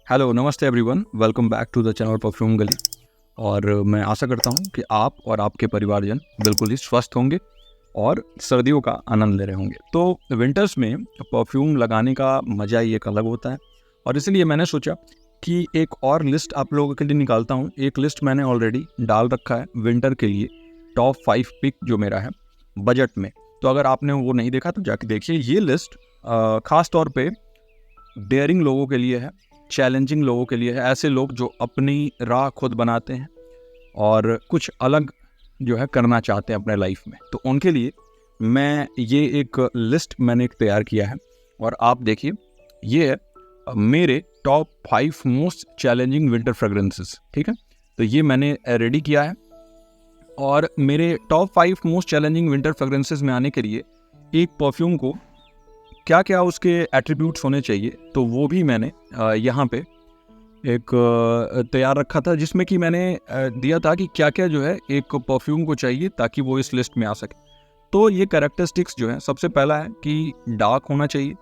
Hello, नमस्ते everyone, welcome back to the channel perfume Gali. और मैं आशा करता हूँ कि आप और आपके परिवारजन बिल्कुल ही स्वस्थ होंगे और सर्दियों का आनंद ले रहे होंगे। तो विंटर्स में परफ्यूम लगाने का मज़ा ही एक अलग होता है और इसलिए मैंने सोचा कि एक और लिस्ट आप लोगों के लिए निकालता हूँ। एक लिस्ट मैंने ऑलरेडी डाल रखा है विंटर के लिए, टॉप 5 पिक जो मेरा है बजट में। तो अगर आपने वो नहीं देखा तो जाके देखिए। ये लिस्ट ख़ास तौर पे डेयरिंग लोगों के लिए है, चैलेंजिंग लोगों के लिए है, ऐसे लोग जो अपनी राह खुद बनाते हैं और कुछ अलग जो है करना चाहते हैं अपने लाइफ में। तो उनके लिए मैं ये एक लिस्ट मैंने तैयार किया है और आप देखिए, ये है मेरे top 5 most challenging winter fragrances. ठीक है, तो ये मैंने रेडी किया है और मेरे top 5 most challenging winter fragrances में आने के लिए एक परफ्यूम को क्या क्या उसके एट्रीब्यूट्स होने चाहिए, तो वो भी मैंने यहाँ पे एक तैयार रखा था, जिसमें कि मैंने दिया था कि क्या क्या जो है एक परफ्यूम को चाहिए ताकि वो इस लिस्ट में आ सके। तो ये कैरेक्टरिस्टिक्स जो है, सबसे पहला है कि डार्क होना चाहिए,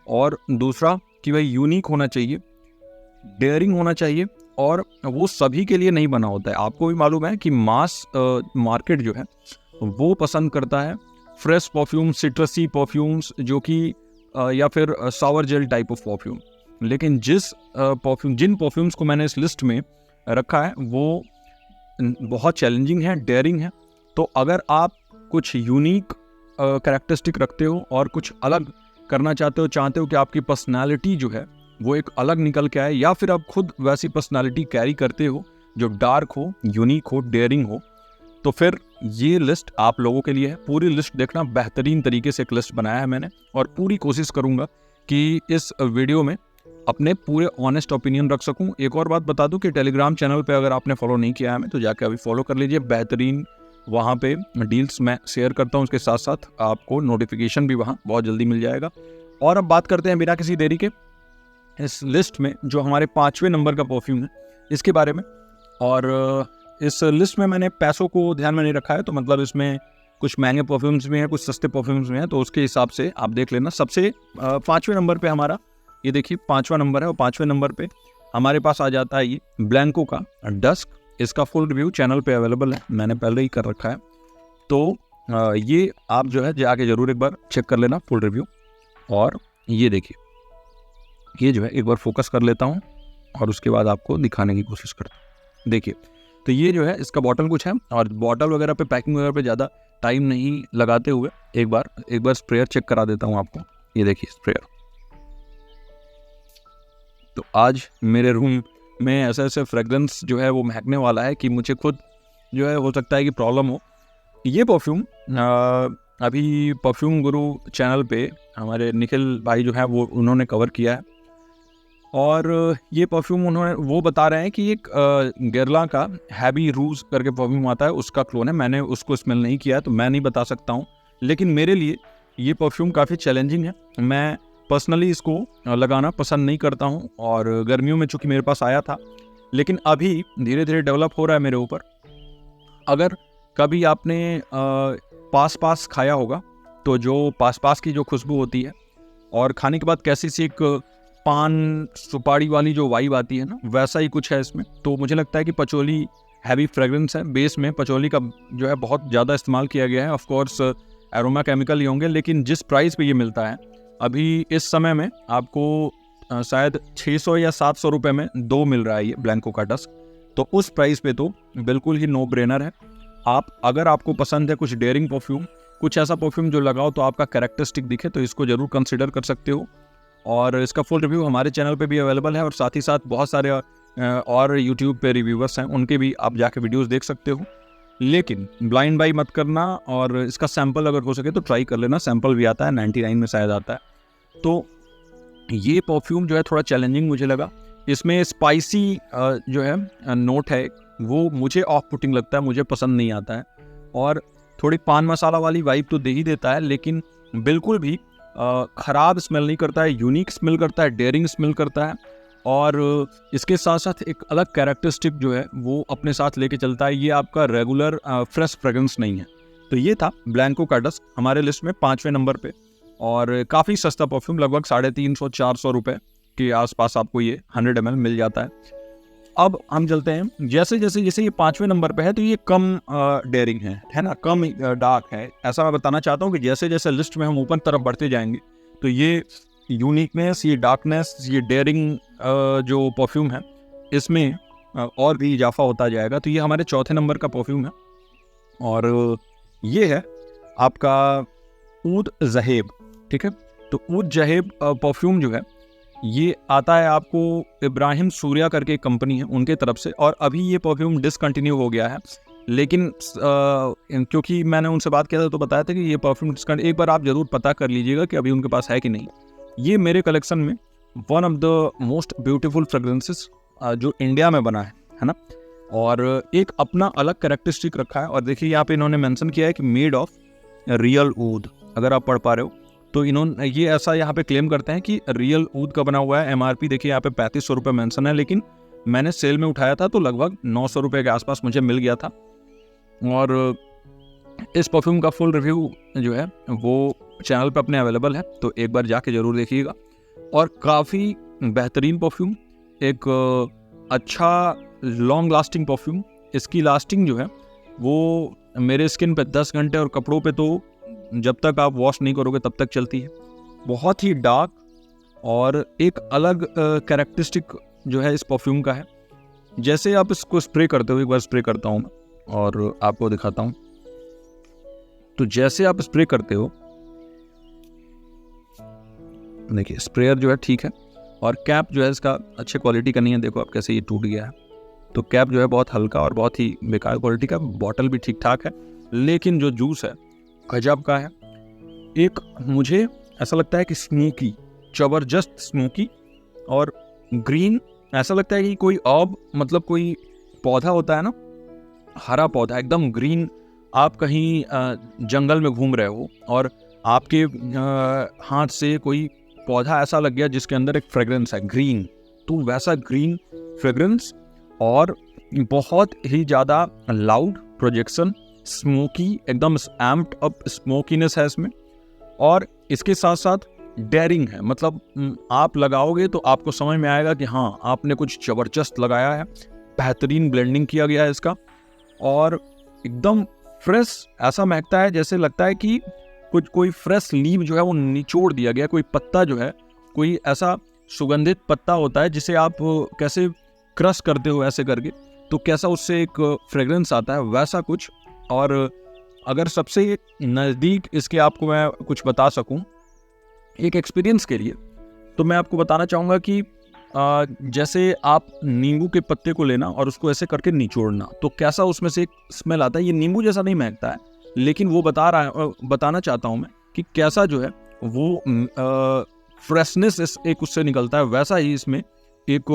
और दूसरा कि भाई यूनिक होना चाहिए, डेयरिंग होना चाहिए, और वो सभी के लिए नहीं बना होता है। आपको भी मालूम है कि मास मार्केट जो है वो पसंद करता है फ्रेश परफ्यूम, सिट्रसी परफ्यूम्स, जो कि या फिर shower gel type of perfume. लेकिन जिन परफ्यूम्स को मैंने इस लिस्ट में रखा है वो बहुत चैलेंजिंग है, डेयरिंग है। तो अगर आप कुछ यूनिक कैरेक्टरिस्टिक रखते हो और कुछ अलग करना चाहते हो कि आपकी पर्सनालिटी जो है वो एक अलग निकल के आए, या फिर आप खुद वैसी पर्सनालिटी कैरी करते हो जो डार्क हो, यूनिक हो, डेयरिंग हो, तो फिर ये लिस्ट आप लोगों के लिए है। पूरी लिस्ट देखना, बेहतरीन तरीके से एक लिस्ट बनाया है मैंने और पूरी कोशिश करूंगा कि इस वीडियो में अपने पूरे ऑनेस्ट ओपिनियन रख सकूं। एक और बात बता दूं कि टेलीग्राम चैनल पे अगर आपने फॉलो नहीं किया है हमें, तो जाके अभी फॉलो कर लीजिए। बेहतरीन वहाँ पे डील्स मैं शेयर करता हूँ, उसके साथ साथ आपको नोटिफिकेशन भी वहाँ बहुत जल्दी मिल जाएगा। और अब बात करते हैं बिना किसी देरी के इस लिस्ट में जो हमारे 5वें नंबर का परफ्यूम है इसके बारे में। और इस लिस्ट में मैंने पैसों को ध्यान में नहीं रखा है, तो मतलब इसमें कुछ महंगे परफ्यूम्स भी हैं, कुछ सस्ते परफ्यूम्स भी हैं, तो उसके हिसाब से आप देख लेना। सबसे 5वें नंबर पे हमारा, ये देखिए 5वां नंबर है, और 5वें नंबर पे हमारे पास आ जाता है ये ब्लैंको का डस्क। इसका फुल रिव्यू चैनल पे अवेलेबल है, मैंने पहले ही कर रखा है, तो ये आप जो है जाके ज़रूर एक बार चेक कर लेना फुल रिव्यू। और ये देखिए, ये जो है एक बार फोकस कर लेता हूँ और उसके बाद आपको दिखाने की कोशिश करता हूँ। देखिए, तो ये जो है इसका बॉटल कुछ है, और बॉटल वगैरह पे, पैकिंग वगैरह पे ज़्यादा टाइम नहीं लगाते हुए एक बार स्प्रेयर चेक करा देता हूँ आपको। ये देखिए स्प्रेयर। तो आज मेरे रूम में ऐसे फ्रेग्रेंस जो है वो महकने वाला है कि मुझे खुद जो है हो सकता है कि प्रॉब्लम हो। ये परफ्यूम अभी परफ्यूम गुरु चैनल पे हमारे निखिल भाई जो है वो उन्होंने कवर किया है, और ये परफ्यूम उन्होंने वो बता रहे हैं कि एक गेरला का हैवी रूज करके परफ्यूम आता है, उसका क्लोन है। मैंने उसको स्मेल नहीं किया तो मैं नहीं बता सकता हूँ, लेकिन मेरे लिए ये परफ्यूम काफ़ी चैलेंजिंग है। मैं पर्सनली इसको लगाना पसंद नहीं करता हूँ, और गर्मियों में चूँकि मेरे पास आया था, लेकिन अभी धीरे धीरे डेवलप हो रहा है मेरे ऊपर। अगर कभी आपने पास खाया होगा, तो जो पास की जो खुशबू होती है और खाने के बाद कैसी सी एक पान सुपारी वाली जो वाइब आती है ना, वैसा ही कुछ है इसमें। तो मुझे लगता है कि पचोली हैवी फ्रेग्रेंस है, बेस में पचोली का जो है बहुत ज़्यादा इस्तेमाल किया गया है। ऑफ कोर्स एरोमा केमिकल ही होंगे, लेकिन जिस प्राइस पे ये मिलता है अभी इस समय में आपको शायद 600 या 700 रुपये में 2 मिल रहा है ये ब्लैंको का डस्क। तो उस प्राइस पे तो बिल्कुल ही नो ब्रेनर है। अगर आपको पसंद है कुछ डेयरिंग परफ्यूम, कुछ ऐसा परफ्यूम जो लगाओ तो आपका कैरेक्टरिस्टिक दिखे, तो इसको जरूर कंसिडर कर सकते हो। और इसका फुल रिव्यू हमारे चैनल पे भी अवेलेबल है, और साथ ही साथ बहुत सारे और यूट्यूब पे रिव्यूवर्स हैं, उनके भी आप जाके वीडियोस देख सकते हो। लेकिन ब्लाइंड बाई मत करना, और इसका सैंपल अगर हो सके तो ट्राई कर लेना। सैंपल भी आता है, 99 में शायद आता है। तो ये परफ्यूम जो है थोड़ा चैलेंजिंग मुझे लगा। इसमें स्पाइसी जो है नोट है, वो मुझे ऑफ पुटिंग लगता है, मुझे पसंद नहीं आता है। और थोड़ी पान मसाला वाली वाइब तो दे ही देता है, लेकिन बिल्कुल भी ख़राब स्मेल नहीं करता है, यूनिक स्मेल करता है, डेयरिंग स्मेल करता है, और इसके साथ साथ एक अलग कैरेक्टरिस्टिक जो है वो अपने साथ लेके चलता है। ये आपका रेगुलर फ्रेश फ्रेग्रेंस नहीं है। तो ये था ब्लैंको का डस्क हमारे लिस्ट में 5वें नंबर पे, और काफ़ी सस्ता परफ्यूम, लगभग 350-400 रुपये। के आसपास आपको ये 100 ml मिल जाता है। अब हम चलते हैं, जैसे ये 5वें नंबर पे है तो ये कम डेयरिंग है ना, कम डार्क है। ऐसा मैं बताना चाहता हूँ कि जैसे जैसे लिस्ट में हम ऊपर तरफ बढ़ते जाएंगे तो ये यूनिकनेस, ये डार्कनेस, ये डेयरिंग जो परफ्यूम है इसमें और भी इजाफा होता जाएगा। तो ये हमारे चौथे नंबर का परफ्यूम है और ये है आपका ऊद ज़हेब। ठीक है, तो ऊद ज़हेब परफ्यूम जो है ये आता है आपको इब्राहिम सूर्या करके एक कंपनी है उनके तरफ से, और अभी ये परफ्यूम डिसकंटिन्यू हो गया है। लेकिन क्योंकि मैंने उनसे बात किया था तो बताया था कि ये परफ्यूम डिसकंटिन्यू, एक बार आप ज़रूर पता कर लीजिएगा कि अभी उनके पास है कि नहीं। ये मेरे कलेक्शन में one of the most beautiful fragrances जो इंडिया में बना है ना, और एक अपना अलग कैरेक्टरिस्टिक रखा है। और देखिए यहाँ पे इन्होंने मेंशन किया है कि मेड ऑफ रियल ऊद, अगर आप पढ़ पा रहे हो तो इन्होंने ये ऐसा यहाँ पे क्लेम करते हैं कि रियल ऊद का बना हुआ है। MRP देखिए यहाँ पे 3500 रुपये मेंशन है, लेकिन मैंने सेल में उठाया था तो लगभग 900 रुपये के आसपास मुझे मिल गया था। और इस परफ्यूम का फुल रिव्यू जो है वो चैनल पे अपने अवेलेबल है, तो एक बार जाके ज़रूर देखिएगा। और काफ़ी बेहतरीन परफ्यूम, एक अच्छा लॉन्ग लास्टिंग परफ्यूम। इसकी लास्टिंग जो है वो मेरे स्किन पे 10 घंटे और कपड़ों पे तो जब तक आप वॉश नहीं करोगे तब तक चलती है। बहुत ही डार्क और एक अलग कैरेक्टरिस्टिक जो है इस परफ्यूम का है। जैसे आप इसको स्प्रे करते हो, एक बार स्प्रे करता हूँ मैं और आपको दिखाता हूँ। तो जैसे आप स्प्रे करते हो, देखिए स्प्रेयर जो है ठीक है, और कैप जो है इसका अच्छे क्वालिटी का नहीं है। देखो आप कैसे ये टूट गया है। तो कैप जो है बहुत हल्का और बहुत ही बेकार क्वालिटी का, बॉटल भी ठीक ठाक है, लेकिन जो जूस है गजब का है। एक मुझे ऐसा लगता है कि स्मोकी, जबरदस्त स्मोकी और ग्रीन, ऐसा लगता है कि कोई मतलब कोई पौधा होता है ना, हरा पौधा एकदम ग्रीन। आप कहीं जंगल में घूम रहे हो और आपके हाथ से कोई पौधा ऐसा लग गया जिसके अंदर एक फ्रेग्रेंस है ग्रीन, तो वैसा ग्रीन फ्रेग्रेंस और बहुत ही ज़्यादा लाउड प्रोजेक्शन, स्मोकी, एकदम एम्प्ड अप स्मोकीनेस है इसमें। और इसके साथ साथ डेयरिंग है, मतलब आप लगाओगे तो आपको समझ में आएगा कि हाँ आपने कुछ ज़बरदस्त लगाया है। बेहतरीन ब्लेंडिंग किया गया है इसका और एकदम फ्रेश, ऐसा महकता है जैसे लगता है कि कुछ कोई फ्रेश लीव जो है वो निचोड़ दिया गया। कोई पत्ता जो है, कोई ऐसा सुगंधित पत्ता होता है जिसे आप कैसे क्रश करते हो ऐसे करके, तो कैसा उससे एक फ्रेग्रेंस आता है, वैसा कुछ। और अगर सबसे नज़दीक इसके आपको मैं कुछ बता सकूं एक एक्सपीरियंस के लिए, तो मैं आपको बताना चाहूँगा कि जैसे आप नींबू के पत्ते को लेना और उसको ऐसे करके निचोड़ना, तो कैसा उसमें से एक स्मेल आता है। ये नींबू जैसा नहीं महकता है, लेकिन वो बताना चाहता हूँ मैं कि कैसा जो है वो फ्रेशनेस एक उससे निकलता है। वैसा ही इसमें एक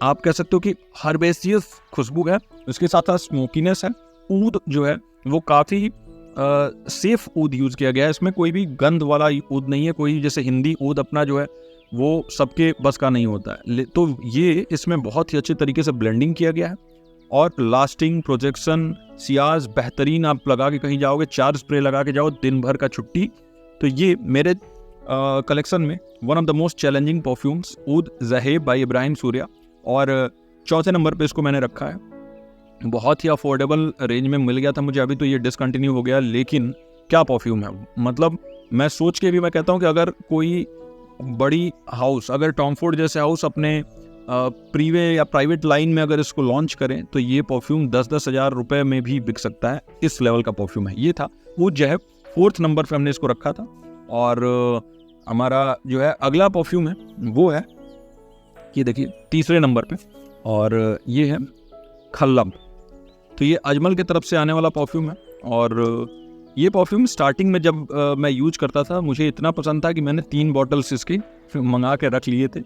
आप कह सकते हो कि हर्बेसियस खुशबू है, उसके साथ साथ स्मोकीनेस है। ऊद जो है वो काफ़ी सेफ ऊद यूज़ किया गया है, इसमें कोई भी गंध वाला ऊद नहीं है। कोई जैसे हिंदी ऊद अपना जो है वो सबके बस का नहीं होता है, तो ये इसमें बहुत ही अच्छे तरीके से ब्लेंडिंग किया गया है। और लास्टिंग, प्रोजेक्शन, सियाज बेहतरीन। आप लगा के कहीं जाओगे, 4 स्प्रे लगा के जाओ, दिन भर का छुट्टी। तो ये मेरे कलेक्शन में one of the most challenging perfumes ऊद ज़हेब बाय इब्राहिम सूर्या, और चौथे नंबर पे इसको मैंने रखा है। बहुत ही अफोर्डेबल रेंज में मिल गया था मुझे, अभी तो ये डिसकंटिन्यू हो गया, लेकिन क्या परफ्यूम है। मतलब मैं सोच के भी मैं कहता हूँ कि अगर कोई बड़ी हाउस, अगर टॉम फोर्ड जैसे हाउस अपने प्रीवे या प्राइवेट लाइन में अगर इसको लॉन्च करें तो ये परफ्यूम 10-10 हज़ार रुपये में भी बिक सकता है। इस लेवल का परफ्यूम है। ये था वो जो है 4th नंबर पे हमने इसको रखा था। और हमारा जो है अगला परफ्यूम है वो है, ये देखिए 3रे नंबर पे, और ये है खल्लब। तो ये अजमल की तरफ से आने वाला परफ्यूम है। और ये परफ्यूम स्टार्टिंग में जब मैं यूज करता था मुझे इतना पसंद था कि मैंने 3 बॉटल्स इसकी मंगा के रख लिए थे,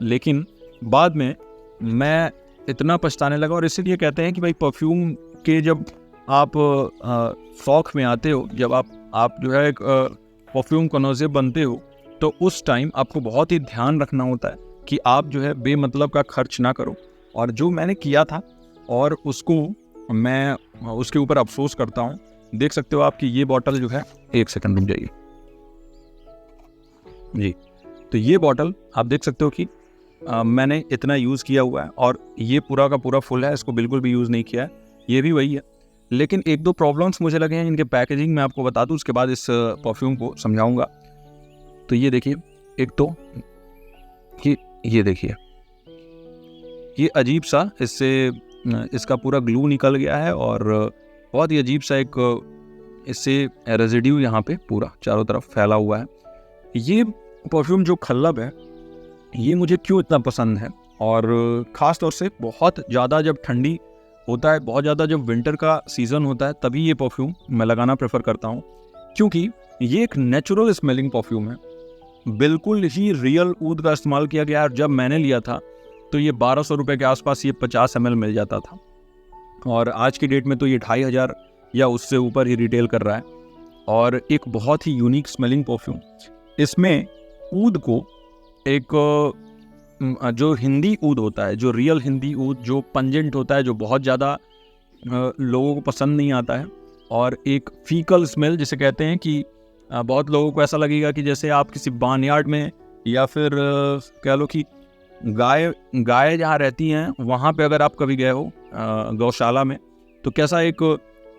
लेकिन बाद में मैं इतना पछताने लगा। और इसीलिए कहते हैं कि भाई परफ्यूम के जब आप शौक में आते हो, जब आप जो है एक परफ्यूम कनोज़े बनते हो, तो उस टाइम आपको बहुत ही ध्यान रखना होता है कि आप जो है बेमतलब का खर्च ना करो। और जो मैंने किया था और उसको मैं उसके ऊपर अफसोस करता हूँ। देख सकते हो आप कि ये बॉटल जो है, एक सेकंड रुक जाइए जी। तो ये बॉटल आप देख सकते हो कि मैंने इतना यूज़ किया हुआ है और ये पूरा का पूरा फुल है, इसको बिल्कुल भी यूज़ नहीं किया है। ये भी वही है, लेकिन एक दो प्रॉब्लम्स मुझे लगे हैं इनके पैकेजिंग में, आपको बता दूं, उसके बाद इस परफ्यूम को समझाऊंगा। तो ये देखिए, एक तो ये देखिए, ये अजीब सा इसका पूरा ग्लू निकल गया है और बहुत ही अजीब सा एक इससे रेजिड्यू यहाँ पे पूरा चारों तरफ फैला हुआ है। ये परफ्यूम जो खल्लब है, ये मुझे क्यों इतना पसंद है, और ख़ास तौर से बहुत ज़्यादा जब ठंडी होता है, बहुत ज़्यादा जब विंटर का सीज़न होता है, तभी ये परफ्यूम मैं लगाना प्रेफर करता हूँ, क्योंकि ये एक नेचुरल स्मेलिंग परफ्यूम है। बिल्कुल ही रियल ऊद का इस्तेमाल किया गया है। जब मैंने लिया था तो ये 1200 रुपये के आसपास ये 50 ml मिल जाता था, और आज की डेट में तो ये 2500 या उससे ऊपर ही रिटेल कर रहा है। और एक बहुत ही यूनिक स्मेलिंग परफ्यूम। इसमें ऊद को एक जो हिंदी ऊद होता है, जो रियल हिंदी ऊद, जो पंजेंट होता है, जो बहुत ज़्यादा लोगों को पसंद नहीं आता है, और एक फीकल स्मेल जिसे कहते हैं कि बहुत लोगों को ऐसा लगेगा कि जैसे आप किसी बार्नयार्ड में या फिर कह लो कि गाय जहाँ रहती हैं वहाँ पे अगर आप कभी गए हो गौशाला में, तो कैसा एक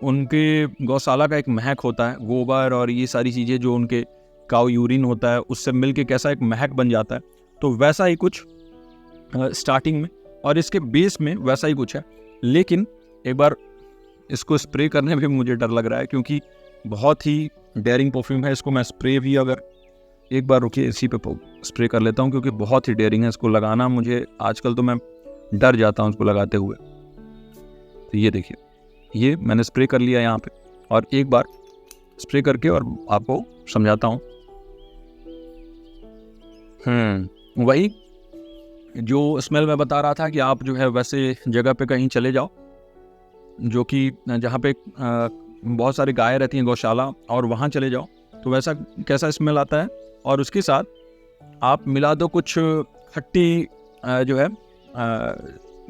उनके गौशाला का एक महक होता है, गोबर और ये सारी चीज़ें जो उनके काऊ यूरिन होता है उससे मिलके कैसा एक महक बन जाता है। तो वैसा ही कुछ स्टार्टिंग में और इसके बेस में वैसा ही कुछ है। लेकिन एक बार इसको स्प्रे करने में मुझे डर लग रहा है, क्योंकि बहुत ही डेयरिंग परफ्यूम है। इसको मैं स्प्रे भी, अगर एक बार रुकिए, इसी पे स्प्रे कर लेता हूँ, क्योंकि बहुत ही डेयरिंग है। इसको लगाना मुझे आजकल तो मैं डर जाता हूँ इसको लगाते हुए। तो ये देखिए, ये मैंने स्प्रे कर लिया यहाँ पे, और एक बार स्प्रे करके और आपको समझाता हूँ। वही जो स्मेल मैं बता रहा था कि आप जो है वैसे जगह पे कहीं चले जाओ जो कि जहाँ पे बहुत सारी गायें रहती हैं, गौशाला, और वहाँ चले जाओ तो वैसा कैसा स्मेल आता है। और उसके साथ आप मिला दो कुछ खट्टी जो है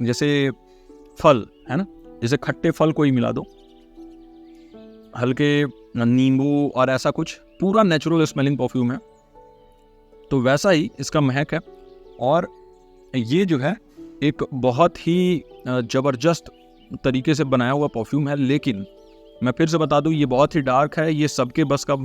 जैसे फल है ना, जैसे खट्टे फल कोई मिला दो, हल्के नींबू और ऐसा कुछ, पूरा नेचुरल स्मेलिंग परफ्यूम है। तो वैसा ही इसका महक है, और ये जो है एक बहुत ही ज़बरदस्त तरीके से बनाया हुआ परफ्यूम है। लेकिन मैं फिर से बता दूं, ये बहुत ही डार्क है, ये सबके बस का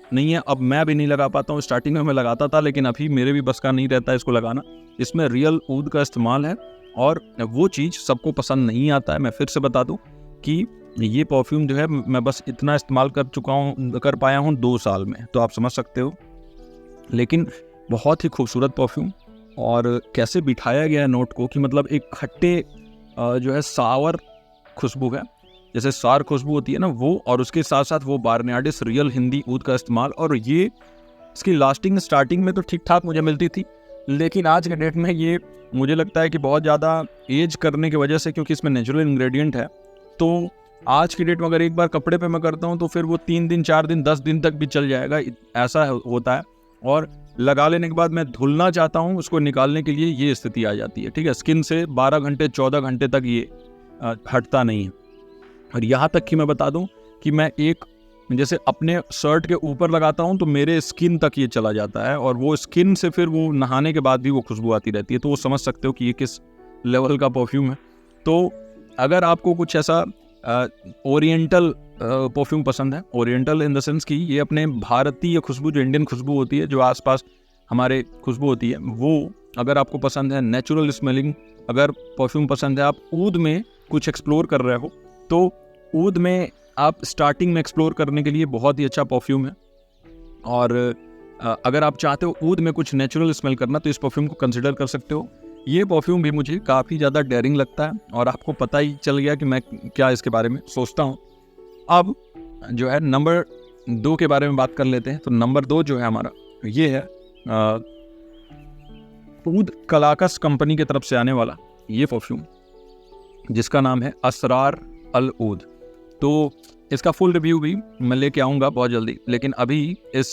नहीं है। अब मैं भी नहीं लगा पाता हूँ, स्टार्टिंग में मैं लगाता था, लेकिन अभी मेरे भी बस का नहीं रहता है इसको लगाना। इसमें रियल ऊद का इस्तेमाल है, और वो चीज़ सबको पसंद नहीं आता है। मैं फिर से बता दूं कि ये परफ्यूम जो है मैं बस इतना इस्तेमाल कर पाया हूँ 2 साल में, तो आप समझ सकते हो। लेकिन बहुत ही खूबसूरत परफ्यूम, और कैसे बिठाया गया है नोट को कि मतलब एक खट्टे जो है सावर खुशबू है, जैसे सार खुशबू होती है ना वो, और उसके साथ साथ वो बार्नयार्डिस रियल हिंदी ऊद का इस्तेमाल। और ये इसकी लास्टिंग स्टार्टिंग में तो ठीक ठाक मुझे मिलती थी, लेकिन आज के डेट में ये मुझे लगता है कि बहुत ज़्यादा एज करने की वजह से, क्योंकि इसमें नेचुरल इंग्रेडिएंट है, तो आज की डेट में अगर एक बार कपड़े पे मैं करता हूँ तो फिर वो 3 दिन 4 दिन 10 दिन तक भी चल जाएगा, ऐसा होता है। और लगा लेने के बाद मैं धुलना चाहता हूँ, उसको निकालने के लिए ये स्थिति आ जाती है। ठीक है, स्किन से 12 घंटे 14 घंटे तक ये हटता नहीं है। और यहाँ तक कि मैं बता दूं कि मैं एक जैसे अपने शर्ट के ऊपर लगाता हूं तो मेरे स्किन तक ये चला जाता है, और वो स्किन से फिर वो नहाने के बाद भी वो खुशबू आती रहती है। तो वो समझ सकते हो कि ये किस लेवल का परफ्यूम है। तो अगर आपको कुछ ऐसा ओरिएंटल परफ्यूम पसंद है, ओरिएंटल इन द सेंस कि ये अपने भारतीय खुशबू, जो इंडियन खुशबू होती है, जो आसपास हमारे खुशबू होती है, वो अगर आपको पसंद है, नेचुरल स्मेलिंग अगर परफ्यूम पसंद है, आप ऊद में कुछ एक्सप्लोर कर रहे हो, तो ऊद में आप स्टार्टिंग में एक्सप्लोर करने के लिए बहुत ही अच्छा परफ्यूम है। और अगर आप चाहते हो ऊद में कुछ नेचुरल स्मेल करना, तो इस परफ्यूम को कंसिडर कर सकते हो। ये परफ्यूम भी मुझे काफ़ी ज़्यादा डेयरिंग लगता है, और आपको पता ही चल गया कि मैं क्या इसके बारे में सोचता हूँ। अब जो है नंबर 2 के बारे में बात कर लेते हैं। तो नंबर 2 जो है हमारा, ये है ऊद कलाकस कंपनी की तरफ से आने वाला ये परफ्यूम, जिसका नाम है असरार अल ऊद। तो इसका फुल रिव्यू भी मैं लेके आऊँगा बहुत जल्दी, लेकिन अभी इस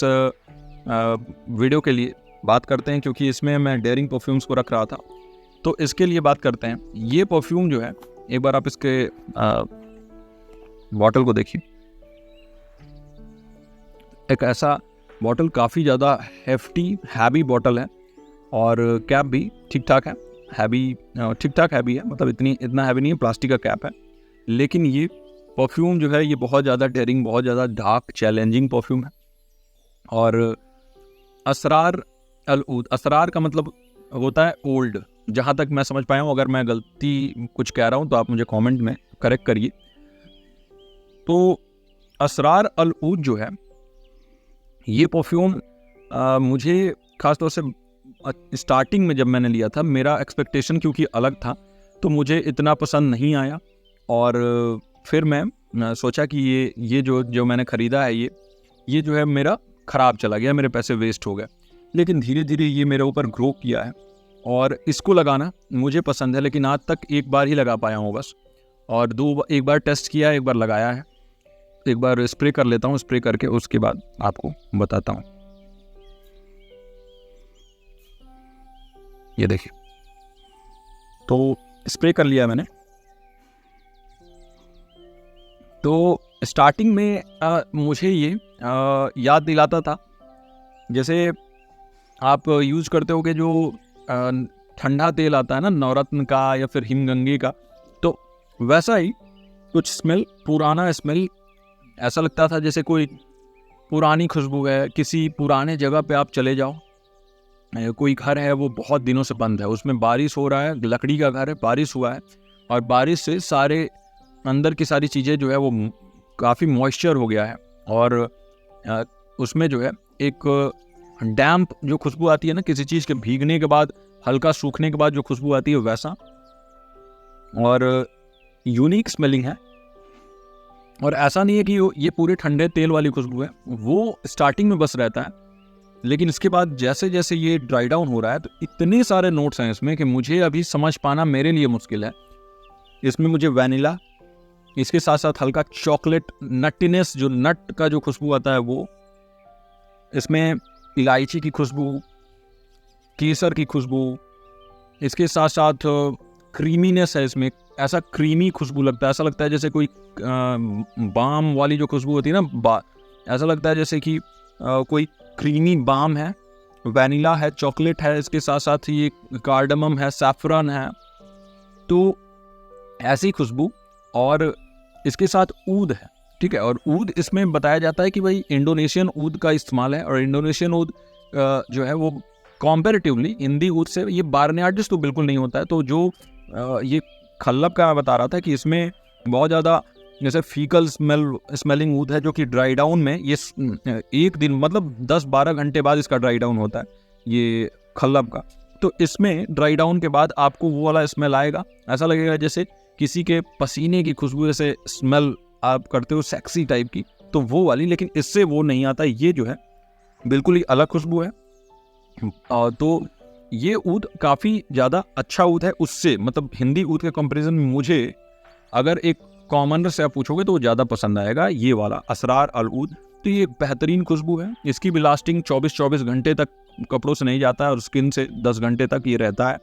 वीडियो के लिए बात करते हैं, क्योंकि इसमें मैं डेयरिंग परफ्यूम्स को रख रहा था, तो इसके लिए बात करते हैं। ये परफ्यूम जो है, एक बार आप इसके बॉटल को देखिए। एक ऐसा बॉटल, काफ़ी ज़्यादा हेफ्टी हैवी बॉटल है, और कैप भी ठीक ठाक है, ठीक ठाक हैवी है, मतलब इतना हैवी नहीं है, प्लास्टिक का कैप है। लेकिन ये परफ्यूम जो है ये बहुत ज़्यादा डेयरिंग, बहुत ज़्यादा डार्क चैलेंजिंग परफ्यूम है। और असरार अल ऊद, असरार का मतलब होता है ओल्ड, जहाँ तक मैं समझ पाया हूँ। अगर मैं गलती कुछ कह रहा हूँ तो आप मुझे कमेंट में करेक्ट करिए। तो असरार अल ऊद जो है ये परफ्यूम मुझे खासतौर से स्टार्टिंग में जब मैंने लिया था, मेरा एक्सपेक्टेशन क्योंकि अलग था, तो मुझे इतना पसंद नहीं आया। और फिर मैं सोचा कि ये जो मैंने ख़रीदा है ये जो है मेरा ख़राब चला गया, मेरे पैसे वेस्ट हो गए। लेकिन धीरे धीरे ये मेरे ऊपर ग्रो किया है और इसको लगाना मुझे पसंद है, लेकिन आज तक एक बार ही लगा पाया हूँ बस। और एक बार टेस्ट किया, एक बार लगाया है, एक बार स्प्रे कर लेता हूँ, स्प्रे करके उसके बाद आपको बताता हूँ। ये देखिए, तो स्प्रे कर लिया मैंने। तो स्टार्टिंग में मुझे ये याद दिलाता था, जैसे आप यूज़ करते होगे जो ठंडा तेल आता है ना नवरत्न का या फिर हिमगंगे का, तो वैसा ही कुछ स्मेल, पुराना स्मेल, ऐसा लगता था जैसे कोई पुरानी खुशबू है। किसी पुराने जगह पे आप चले जाओ, कोई घर है वो बहुत दिनों से बंद है, उसमें बारिश हो रहा है, लकड़ी का घर है, बारिश हुआ है और बारिश से सारे अंदर की सारी चीज़ें जो है वो काफ़ी मॉइस्चर हो गया है और उसमें जो है एक डैम्प जो खुशबू आती है ना किसी चीज़ के भीगने के बाद, हल्का सूखने के बाद जो खुशबू आती है वैसा, और यूनिक स्मेलिंग है। और ऐसा नहीं है कि ये पूरे ठंडे तेल वाली खुशबू है, वो स्टार्टिंग में बस रहता है, लेकिन इसके बाद जैसे जैसे ये ड्राई डाउन हो रहा है तो इतने सारे नोट्स हैं इसमें कि मुझे अभी समझ पाना मेरे लिए मुश्किल है। इसमें मुझे वैनिला, इसके साथ साथ हल्का चॉकलेट नट्टीनेस, जो नट का जो खुशबू आता है वो, इसमें इलायची की खुशबू, केसर की खुशबू, इसके साथ साथ क्रीमीनेस है इसमें, ऐसा क्रीमी खुशबू लगता है, ऐसा लगता है जैसे कोई बाम वाली जो खुशबू होती है ना, ऐसा लगता है जैसे कि कोई क्रीमी बाम है। वैनिला है, चॉकलेट है, इसके साथ साथ ये कार्डमम है, सैफरन है, तो ऐसी खुशबू। और इसके साथ ऊद है, ठीक है। और ऊद इसमें बताया जाता है कि भाई इंडोनेशियन ऊद का इस्तेमाल है, और इंडोनेशियन ऊद जो है वो कॉम्पेरेटिवली हिंदी ऊद से ये बार्नियार्डिस तो बिल्कुल नहीं होता है। तो जो ये खल्लब का मैं बता रहा था कि इसमें बहुत ज़्यादा जैसे फीकल स्मेलिंग ऊद है, जो कि ड्राई डाउन में ये एक दिन मतलब 10-12 घंटे बाद इसका ड्राई डाउन होता है ये खल्लब का। तो इसमें ड्राई डाउन के बाद आपको वो वाला स्मेल आएगा, ऐसा लगेगा जैसे किसी के पसीने की खुशबू जैसे स्मेल आप करते हो सेक्सी टाइप की, तो वो वाली। लेकिन इससे वो नहीं आता, ये जो है बिल्कुल ही अलग खुशबू है। तो ये ऊद काफ़ी ज़्यादा अच्छा ऊद है उससे, मतलब हिंदी ऊद के कंपैरिजन में मुझे अगर एक कॉमनर से आप पूछोगे तो वो ज़्यादा पसंद आएगा ये वाला असरार अल ऊद। तो ये एक बेहतरीन खुशबू है, इसकी भी लास्टिंग 24 घंटे तक कपड़ों से नहीं जाता है और स्किन से 10 घंटे तक ये रहता है।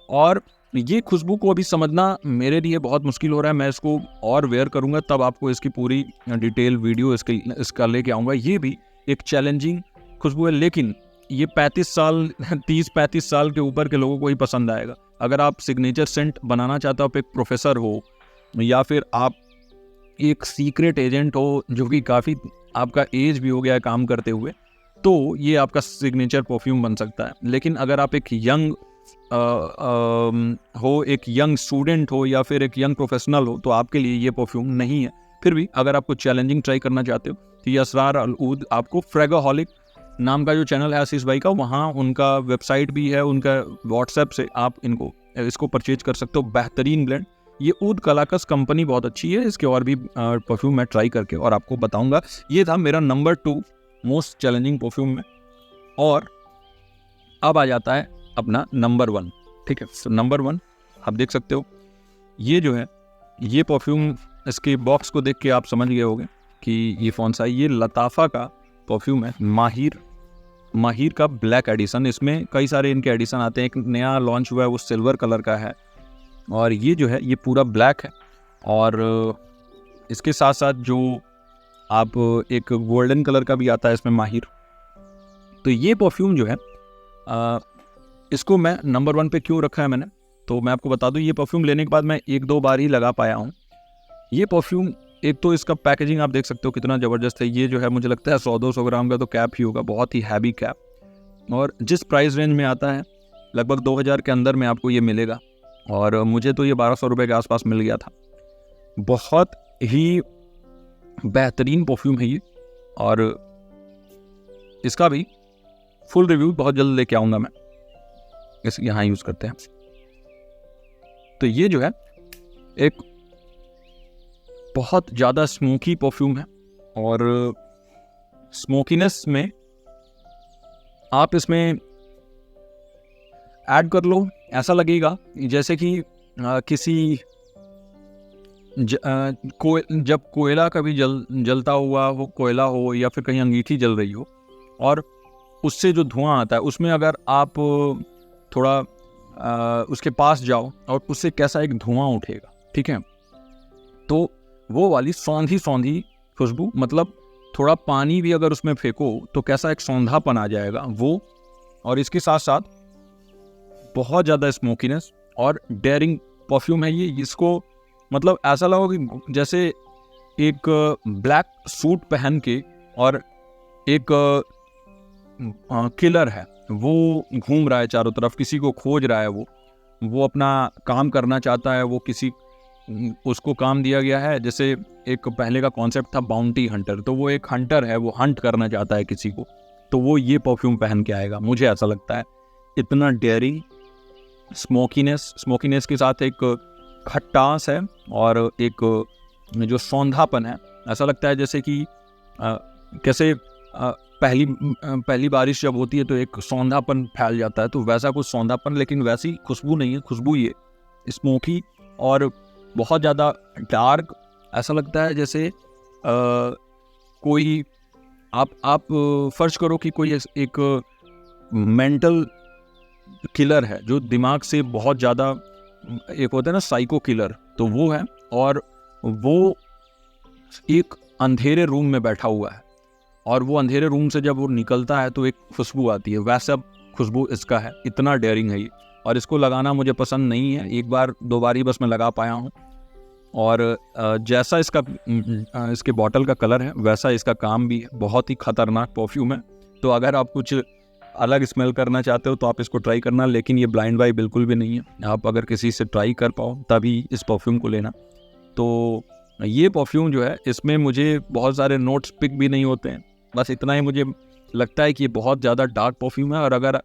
और ये खुशबू को अभी समझना मेरे लिए बहुत मुश्किल हो रहा है, मैं इसको और वेयर करूँगा तब आपको इसकी पूरी डिटेल वीडियो इसका लेके आऊँगा। ये भी एक चैलेंजिंग खुशबू है, लेकिन ये 30-35 साल के ऊपर के लोगों को ही पसंद आएगा। अगर आप सिग्नेचर सेंट बनाना चाहते हो, आप एक प्रोफेसर हो या फिर आप एक सीक्रेट एजेंट हो जो कि काफ़ी आपका एज भी हो गया है काम करते हुए, तो ये आपका सिग्नेचर परफ्यूम बन सकता है। लेकिन अगर आप एक यंग हो, एक यंग स्टूडेंट हो या फिर एक यंग प्रोफेशनल हो, तो आपके लिए ये परफ्यूम नहीं है। फिर भी अगर आप कुछ चैलेंजिंग ट्राई करना चाहते हो तो ये असरार अल ऊद आपको फ्रेगोहॉलिक नाम का जो चैनल है आशीष भाई का, वहाँ उनका वेबसाइट भी है, उनका व्हाट्सएप से आप इसको परचेज कर सकते हो। बेहतरीन ब्लेंड, ये ऊद कलाकस कंपनी बहुत अच्छी है, इसके और भी परफ्यूम मैं ट्राई करके और आपको बताऊंगा। ये था मेरा नंबर 2 मोस्ट चैलेंजिंग परफ्यूम में। और अब आ जाता है अपना नंबर 1, ठीक है। तो नंबर 1 आप देख सकते हो, ये जो है ये परफ्यूम, इसके बॉक्स को देख के आप समझ गए होंगे कि ये कौन सा है। ये लताफ़ा का परफ्यूम है, माहिर का ब्लैक एडिशन। इसमें कई सारे इनके एडिशन आते हैं, एक नया लॉन्च हुआ है वो सिल्वर कलर का है, और ये जो है ये पूरा ब्लैक है। और इसके साथ साथ जो आप एक गोल्डन कलर का भी आता है इसमें माहिर। तो ये परफ्यूम जो है इसको मैं नंबर 1 पे क्यों रखा है मैंने, तो मैं आपको बता दूं, ये परफ्यूम लेने के बाद मैं 1-2 बार ही लगा पाया हूँ। ये परफ्यूम, एक तो इसका पैकेजिंग आप देख सकते हो कितना ज़बरदस्त है। ये जो है मुझे लगता है 100-200 ग्राम का तो कैप ही होगा, बहुत ही हैवी कैप। और जिस प्राइस रेंज में आता है लगभग 2000 के अंदर में आपको ये मिलेगा, और मुझे तो ये 1200 रुपये के आसपास मिल गया था। बहुत ही बेहतरीन परफ्यूम है ये, और इसका भी फुल रिव्यू बहुत जल्द लेके आऊँगा मैं। इस यहाँ यूज़ करते हैं। तो ये जो है एक बहुत ज़्यादा स्मोकी परफ्यूम है, और स्मोकीनेस में आप इसमें ऐड कर लो, ऐसा लगेगा जैसे कि किसी जब कोयला कभी जलता हुआ हो, कोयला हो या फिर कहीं अंगीठी जल रही हो, और उससे जो धुआं आता है उसमें अगर आप थोड़ा उसके पास जाओ और उससे कैसा एक धुआं उठेगा, ठीक है, तो वो वाली सौंधी सौंधी खुशबू, मतलब थोड़ा पानी भी अगर उसमें फेंको तो कैसा एक सौंधापन आ जाएगा वो। और इसके साथ साथ बहुत ज़्यादा स्मोकीनेस और डेयरिंग परफ्यूम है ये। इसको मतलब ऐसा लगा कि जैसे एक ब्लैक सूट पहन के और एक किलर है, वो घूम रहा है चारों तरफ, किसी को खोज रहा है, वो अपना काम करना चाहता है, वो किसी उसको काम दिया गया है। जैसे एक पहले का कॉन्सेप्ट था बाउंटी हंटर, तो वो एक हंटर है, वो हंट करना चाहता है किसी को, तो वो ये परफ्यूम पहन के आएगा, मुझे ऐसा लगता है। इतना डेयरिंग, स्मोकीनेस के साथ एक खट्टास है, और एक जो सौंधापन है, ऐसा लगता है जैसे कि कैसे पहली बारिश जब होती है तो एक सौंधापन फैल जाता है, तो वैसा कुछ सौंधापन, लेकिन वैसी खुशबू नहीं है। खुशबू ये स्मोकी और बहुत ज़्यादा डार्क, ऐसा लगता है जैसे कोई आप फर्ज करो कि कोई एक मेंटल किलर है जो दिमाग से बहुत ज़्यादा, एक होता है ना साइको किलर, तो वो है, और वो एक अंधेरे रूम में बैठा हुआ है, और वो अंधेरे रूम से जब वो निकलता है तो एक खुशबू आती है, वैसा खुशबू इसका है। इतना डेयरिंग है ये, और इसको लगाना मुझे पसंद नहीं है, 1-2 बार ही बस मैं लगा पाया हूँ। और जैसा इसके बॉटल का कलर है वैसा इसका काम भी है। बहुत ही खतरनाक परफ्यूम है, तो अगर आप कुछ अलग स्मेल करना चाहते हो तो आप इसको ट्राई करना, लेकिन ये ब्लाइंड बाय बिल्कुल भी नहीं है। आप अगर किसी से ट्राई कर पाओ तभी इस परफ्यूम को लेना। तो ये परफ्यूम जो है, इसमें मुझे बहुत सारे नोट्स पिक भी नहीं होते हैं, बस इतना ही मुझे लगता है कि ये बहुत ज़्यादा डार्क परफ्यूम है। और अगर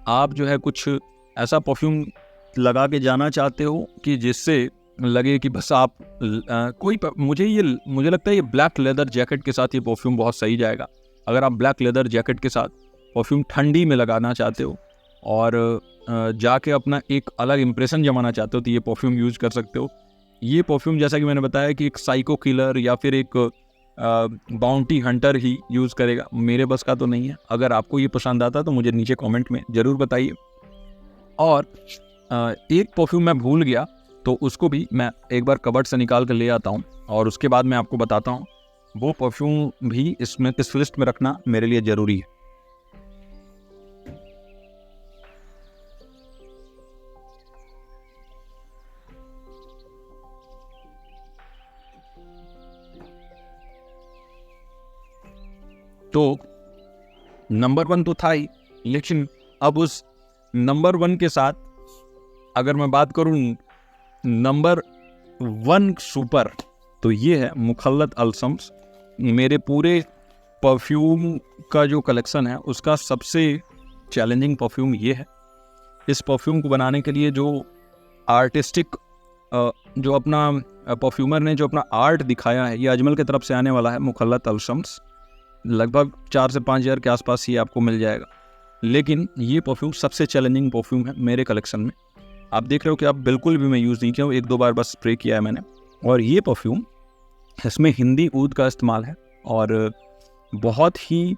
आप जो है कुछ ऐसा परफ्यूम लगा के जाना चाहते हो कि जिससे लगे कि बस आप मुझे लगता है ये ब्लैक लेदर जैकेट के साथ ये परफ्यूम बहुत सही जाएगा। अगर आप ब्लैक लेदर जैकेट के साथ परफ्यूम ठंडी में लगाना चाहते हो और जाके अपना एक अलग इंप्रेशन जमाना चाहते हो तो ये परफ्यूम यूज़ कर सकते हो। ये परफ्यूम जैसा कि मैंने बताया कि एक साइको किलर या फिर एक बाउंटी हंटर ही यूज़ करेगा, मेरे बस का तो नहीं है। अगर आपको ये पसंद आता तो मुझे नीचे कमेंट में ज़रूर बताइए। और एक परफ्यूम मैं भूल गया, तो उसको भी मैं एक बार कबर्ड से निकाल कर ले आता हूँ और उसके बाद मैं आपको बताता हूँ। वो परफ्यूम भी इस लिस्ट में रखना मेरे लिए ज़रूरी है। तो नंबर 1 तो था ही, लेकिन अब उस नंबर 1 के साथ अगर मैं बात करूं नंबर 1 सुपर, तो ये है मुखल्लत अलसम्स। मेरे पूरे परफ्यूम का जो कलेक्शन है उसका सबसे चैलेंजिंग परफ्यूम ये है। इस परफ्यूम को बनाने के लिए जो आर्टिस्टिक जो अपना परफ्यूमर ने जो अपना आर्ट दिखाया है, ये अजमल की तरफ से आने वाला है मुखल्लत अलसम्स। लगभग 4 से 5 हज़ार के आसपास ये आपको मिल जाएगा। लेकिन ये परफ्यूम सबसे चैलेंजिंग परफ्यूम है मेरे कलेक्शन में। आप देख रहे हो कि आप बिल्कुल भी मैं यूज़ नहीं किया हूँ, 1-2 बार बस स्प्रे किया है मैंने। और ये परफ्यूम, इसमें हिंदी ऊद का इस्तेमाल है और बहुत ही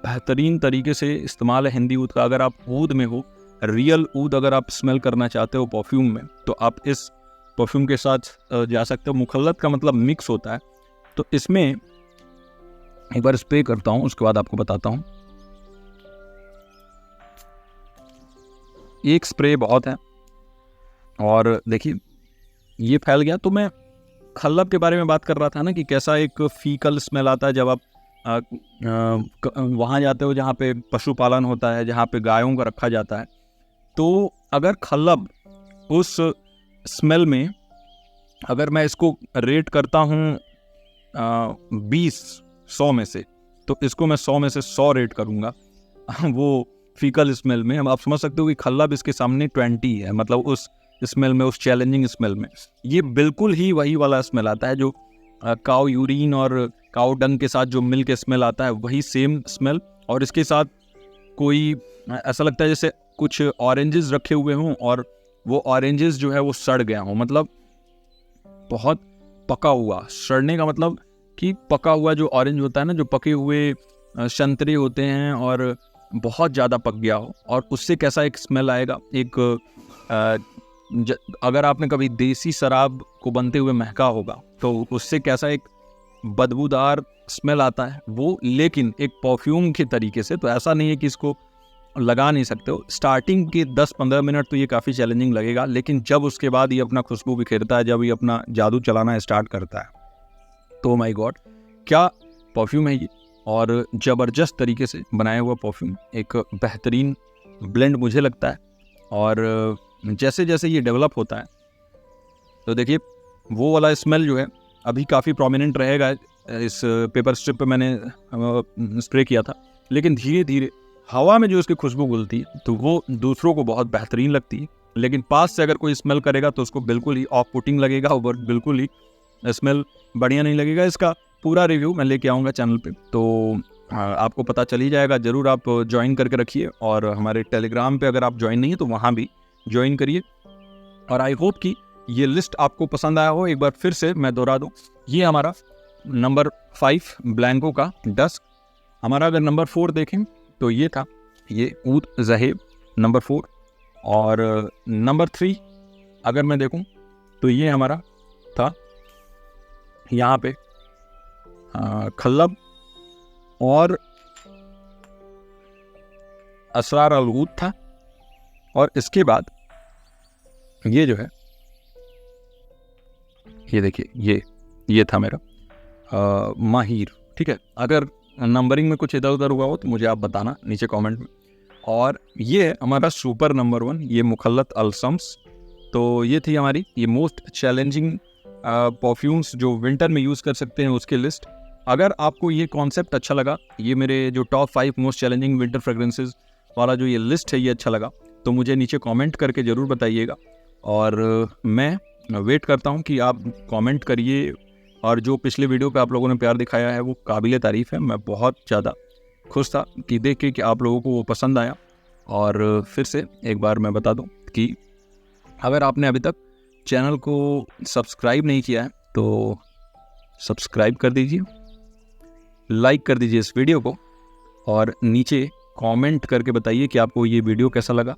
बेहतरीन तरीके से इस्तेमाल है हिंदी ऊद का। अगर आप ऊद में हो, रियल ऊद अगर आप स्मेल करना चाहते हो परफ्यूम में, तो आप इस परफ्यूम के साथ जा सकते हो। मुखल्लत का मतलब मिक्स होता है, तो इसमें एक बार स्प्रे करता हूँ, उसके बाद आपको बताता हूँ। एक स्प्रे बहुत है। और देखिए ये फैल गया। तो मैं खल्लब के बारे में बात कर रहा था ना कि कैसा एक फीकल स्मेल आता है जब आप वहाँ जाते हो जहाँ पे पशुपालन होता है, जहाँ पे गायों को रखा जाता है। तो अगर खल्लब उस स्मेल में, अगर मैं इसको रेट करता हूँ 20-100 में से, तो इसको मैं 100 में से 100 रेट करूँगा वो फीकल स्मेल में। अब आप समझ सकते हो कि खल्लब इसके सामने 20 है। मतलब उस स्मेल में, उस चैलेंजिंग स्मेल में ये बिल्कुल ही वही वाला स्मेल आता है जो काऊ यूरिन और काऊ डंग के साथ जो मिल के स्मेल आता है, वही सेम स्मेल। और इसके साथ कोई ऐसा लगता है जैसे कुछ ऑरेंजेस रखे हुए हों और वो ऑरेंजेस जो है वो सड़ गया हो। मतलब बहुत पका हुआ। सड़ने का मतलब कि पका हुआ जो ऑरेंज होता है ना, जो पके हुए संतरे होते हैं और बहुत ज़्यादा पक गया हो, और उससे कैसा एक स्मेल आएगा। एक अगर आपने कभी देसी शराब को बनते हुए महका होगा तो उससे कैसा एक बदबूदार स्मेल आता है वो, लेकिन एक परफ्यूम के तरीके से। तो ऐसा नहीं है कि इसको लगा नहीं सकते हो। स्टार्टिंग के 10-15 मिनट तो ये काफ़ी चैलेंजिंग लगेगा, लेकिन जब उसके बाद ये अपना खुशबू बिखेरता है, जब ये अपना जादू चलाना स्टार्ट करता है, तो माय गॉड क्या परफ्यूम है ये। और ज़बरदस्त तरीके से बनाया हुआ परफ्यूम, एक बेहतरीन ब्लेंड मुझे लगता है। और जैसे जैसे ये डेवलप होता है तो देखिए वो वाला स्मेल जो है अभी काफ़ी प्रोमिनेंट रहेगा। इस पेपर स्ट्रिप पे मैंने स्प्रे किया था, लेकिन धीरे धीरे हवा में जो इसकी खुशबू घुलती है तो वो दूसरों को बहुत बेहतरीन लगती है। लेकिन पास से अगर कोई स्मेल करेगा तो उसको बिल्कुल ही ऑफ पुटिंग लगेगा और बिल्कुल ही स्मेल बढ़िया नहीं लगेगा। इसका पूरा रिव्यू मैं लेके आऊँगा चैनल पे, तो आपको पता चल ही जाएगा। ज़रूर आप ज्वाइन करके रखिए, और हमारे टेलीग्राम पे अगर आप ज्वाइन नहीं है तो वहाँ भी ज्वाइन करिए। और आई होप कि ये लिस्ट आपको पसंद आया हो। एक बार फिर से मैं दोहरा दूँ, ये हमारा नंबर 5 ब्लैंको का डस्क। हमारा अगर नंबर 4 देखें तो ये था, ये ऊद ज़हेब नंबर 4। और नंबर 3 अगर मैं देखूं तो ये हमारा था यहाँ पे खल्लब और असरार अल ऊद था। और इसके बाद ये जो है, ये देखिए ये था मेरा माहिर। ठीक है, अगर नंबरिंग में कुछ इधर उधर हुआ हो तो मुझे आप बताना नीचे कमेंट में। और ये है हमारा सुपर नंबर 1, ये मुखल्लत अलसम्स। तो ये थी हमारी ये मोस्ट चैलेंजिंग परफ्यूम्स जो विंटर में यूज़ कर सकते हैं उसकी लिस्ट। अगर आपको ये कॉन्सेप्ट अच्छा लगा, ये मेरे जो top 5 most challenging winter fragrances वाला जो ये लिस्ट है ये अच्छा लगा, तो मुझे नीचे कमेंट करके ज़रूर बताइएगा। और मैं वेट करता हूँ कि आप कमेंट करिए। और जो पिछले वीडियो पे आप लोगों ने प्यार दिखाया है वो काबिल तारीफ़ है। मैं बहुत ज़्यादा खुश था कि देख के कि आप लोगों को वो पसंद आया। और फिर से एक बार मैं बता दूं कि अगर आपने अभी तक चैनल को सब्सक्राइब नहीं किया है तो सब्सक्राइब कर दीजिए, लाइक कर दीजिए इस वीडियो को, और नीचे कमेंट करके बताइए कि आपको ये वीडियो कैसा लगा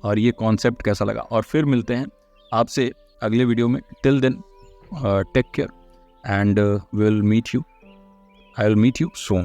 और ये कॉन्सेप्ट कैसा लगा। और फिर मिलते हैं आपसे अगले वीडियो में। Till then take care and I will meet you soon.